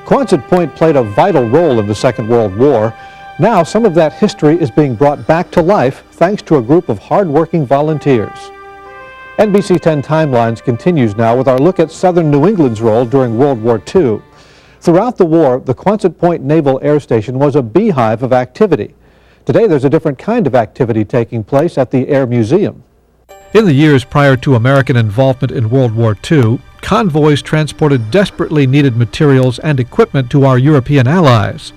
Quonset Point played a vital role in the Second World War. Now some of that history is being brought back to life thanks to a group of hard-working volunteers. NBC 10 Timelines continues now with our look at southern New England's role during World War II. Throughout the war, the Quonset Point Naval Air Station was a beehive of activity. Today there's a different kind of activity taking place at the Air Museum. In the years prior to American involvement in World War II, convoys transported desperately needed materials and equipment to our European allies.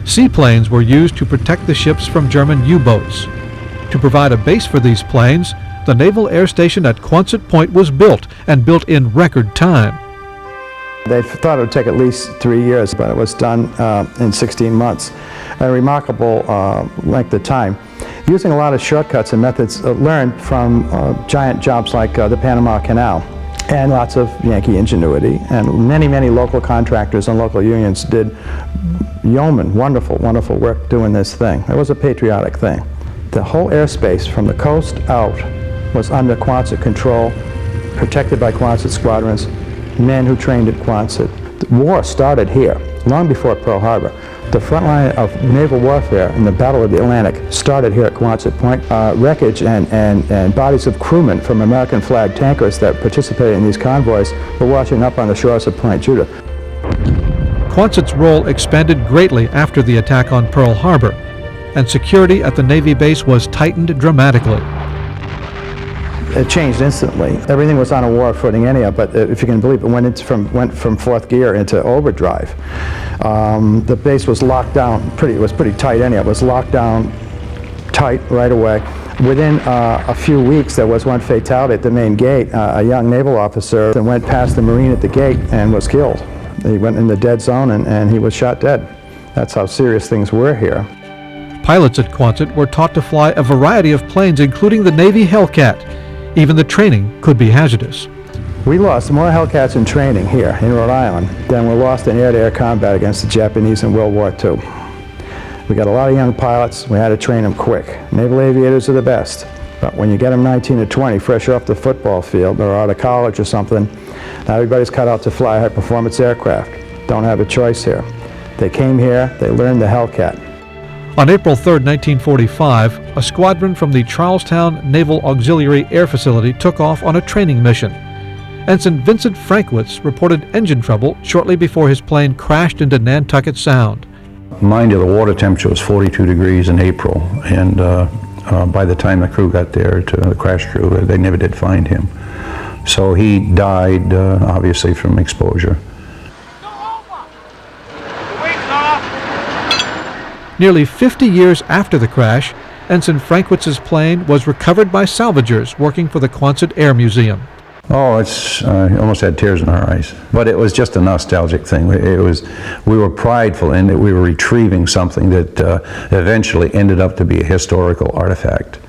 Seaplanes were used to protect the ships from German U-boats. To provide a base for these planes, the Naval Air Station at Quonset Point was built, and built in record time. They thought it would take at least 3 years, but it was done in 16 months. A remarkable length of time, using a lot of shortcuts and methods learned from giant jobs like the Panama Canal, and lots of Yankee ingenuity. And many local contractors and local unions did yeoman, wonderful work doing this thing. It was a patriotic thing. The whole airspace from the coast out was under Quonset control, protected by Quonset squadrons, men who trained at Quonset. The war started here, long before Pearl Harbor. The front line of naval warfare in the Battle of the Atlantic started here at Quonset Point. Wreckage and bodies of crewmen from American flag tankers that participated in these convoys were washing up on the shores of Point Judith. Quonset's role expanded greatly after the attack on Pearl Harbor, and security at the Navy base was tightened dramatically. It changed instantly. Everything was on a war footing anyhow, but if you can believe it, went from fourth gear into overdrive. The base was locked down, it was pretty tight anyhow. It was locked down tight right away. Within a few weeks, there was one fatality at the main gate. A young naval officer that went past the Marine at the gate and was killed. He went in the dead zone and he was shot dead. That's how serious things were here. Pilots at Quonset were taught to fly a variety of planes, including the Navy Hellcat. Even the training could be hazardous. We lost more Hellcats in training here in Rhode Island than were lost in air-to-air combat against the Japanese in World War II. We got a lot of young pilots. We had to train them quick. Naval aviators are the best, but when you get them 19 or 20 fresh off the football field or out of college or something, now everybody's cut out to fly high-performance aircraft. Don't have a choice here. They came here, they learned the Hellcat. On April 3, 1945, a squadron from the Charlestown Naval Auxiliary Air Facility took off on a training mission. Ensign Vincent Frankwitz reported engine trouble shortly before his plane crashed into Nantucket Sound. Mind you, the water temperature was 42 degrees in April, and by the time the crew got there, to the crash crew, they never did find him. So he died, obviously, from exposure. Nearly 50 years after the crash, Ensign Frankwitz's plane was recovered by salvagers working for the Quonset Air Museum. Oh, it's almost had tears in our eyes. But it was just a nostalgic thing. We were prideful in that we were retrieving something that eventually ended up to be a historical artifact.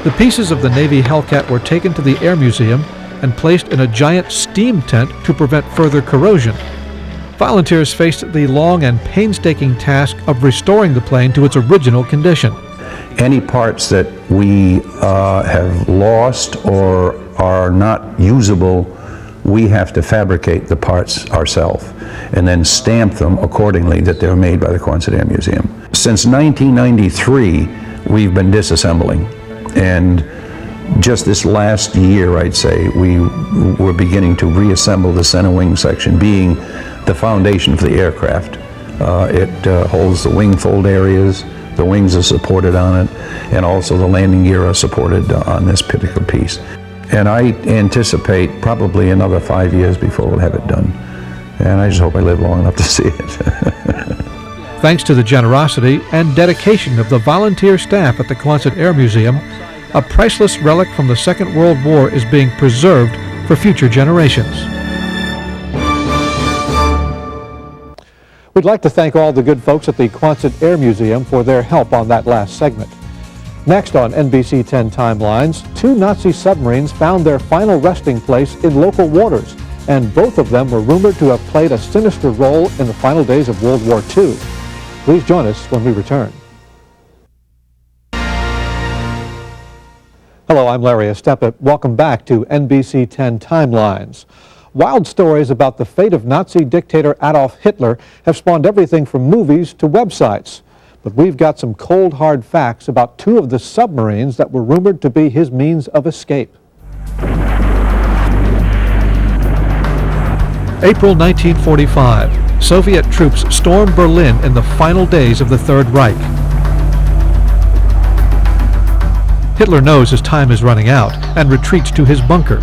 The pieces of the Navy Hellcat were taken to the Air Museum and placed in a giant steam tent to prevent further corrosion. Volunteers faced the long and painstaking task of restoring the plane to its original condition. Any parts that we have lost or are not usable, we have to fabricate the parts ourselves and then stamp them accordingly that they're made by the Quonset Air Museum. Since 1993, we've been disassembling, and just this last year, I'd say, we were beginning to reassemble the center wing section, being the foundation for the aircraft. It holds the wing fold areas, the wings are supported on it, and also the landing gear are supported on this particular piece. And I anticipate probably another 5 years before we'll have it done. And I just hope I live long enough to see it. Thanks to the generosity and dedication of the volunteer staff at the Quonset Air Museum, a priceless relic from the Second World War is being preserved for future generations. We'd like to thank all the good folks at the Quonset Air Museum for their help on that last segment. Next on NBC 10 Timelines, 2 Nazi submarines found their final resting place in local waters, and both of them were rumored to have played a sinister role in the final days of World War II. Please join us when we return. Hello, I'm Larry Estepet. Welcome back to NBC 10 Timelines. Wild stories about the fate of Nazi dictator Adolf Hitler have spawned everything from movies to websites. But we've got some cold, hard facts about two of the submarines that were rumored to be his means of escape. April 1945. Soviet troops storm Berlin in the final days of the Third Reich. Hitler knows his time is running out and retreats to his bunker.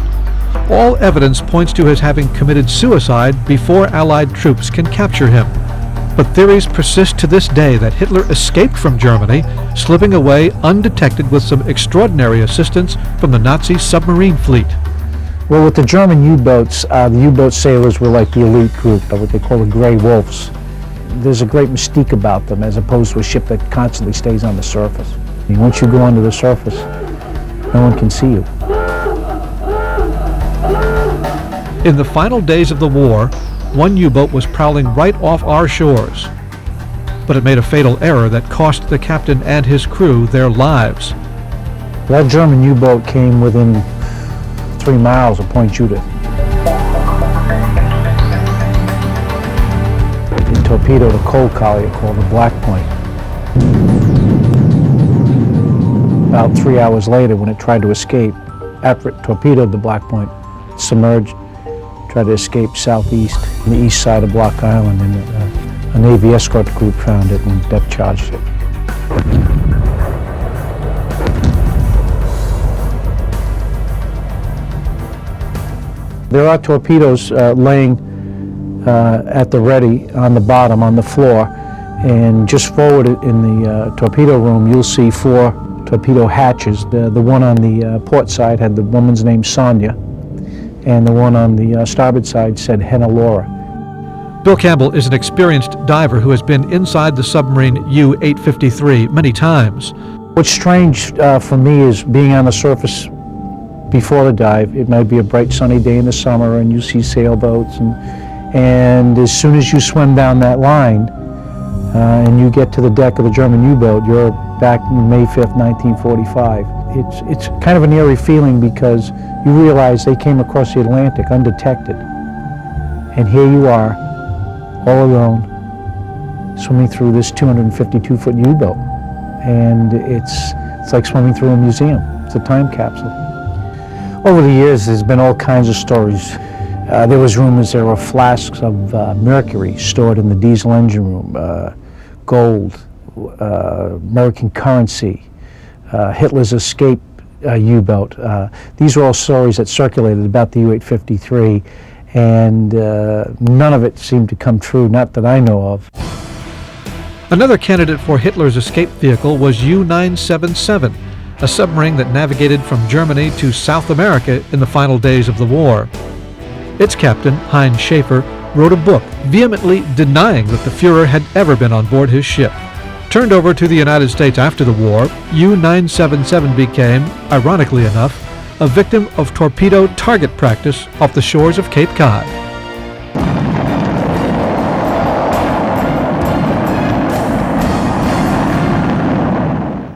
All evidence points to his having committed suicide before Allied troops can capture him. But theories persist to this day that Hitler escaped from Germany, slipping away undetected with some extraordinary assistance from the Nazi submarine fleet. Well, with the German U-boats, the U-boat sailors were like the elite group, what they call the Gray Wolves. There's a great mystique about them as opposed to a ship that constantly stays on the surface. I mean, once you go under the surface, no one can see you. In the final days of the war, one U-boat was prowling right off our shores. But it made a fatal error that cost the captain and his crew their lives. That German U-boat came within 3 miles of Point Judith. It torpedoed a coal collier called the Black Point. About 3 hours later, when it tried to escape, after it torpedoed the Black Point, it submerged, tried to escape southeast on the east side of Block Island, and a Navy escort group found it and depth charged it. There are torpedoes laying at the ready on the bottom, on the floor, and just forward in the torpedo room you'll see 4 torpedo hatches. The one on the port side had the woman's name Sonia, and the one on the starboard side said Henalora. Bill Campbell is an experienced diver who has been inside the submarine U-853 many times. What's strange for me is being on the surface before the dive. It might be a bright sunny day in the summer and you see sailboats, and as soon as you swim down that line and you get to the deck of the German U-boat, you're back in May 5th, 1945. It's kind of an eerie feeling because you realize they came across the Atlantic undetected, and here you are, all alone, swimming through this 252-foot U-boat, and it's like swimming through a museum. It's a time capsule. Over the years, there's been all kinds of stories. There was rumors there were flasks of mercury stored in the diesel engine room, gold, American currency, Hitler's escape U-boat. These are all stories that circulated about the U-853, and none of it seemed to come true, not that I know of. Another candidate for Hitler's escape vehicle was U-977, a submarine that navigated from Germany to South America in the final days of the war. Its captain, Heinz Schaefer, wrote a book vehemently denying that the Fuhrer had ever been on board his ship. Turned over to the United States after the war, U-977 became, ironically enough, a victim of torpedo target practice off the shores of Cape Cod.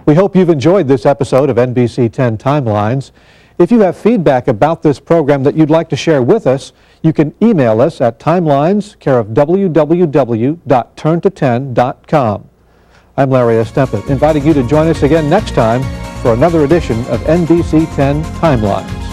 We hope you've enjoyed this episode of NBC 10 Timelines. If you have feedback about this program that you'd like to share with us, you can email us at timelines, care of www.turnto10.com. I'm Larry Estempet, inviting you to join us again next time for another edition of NBC 10 Timelines.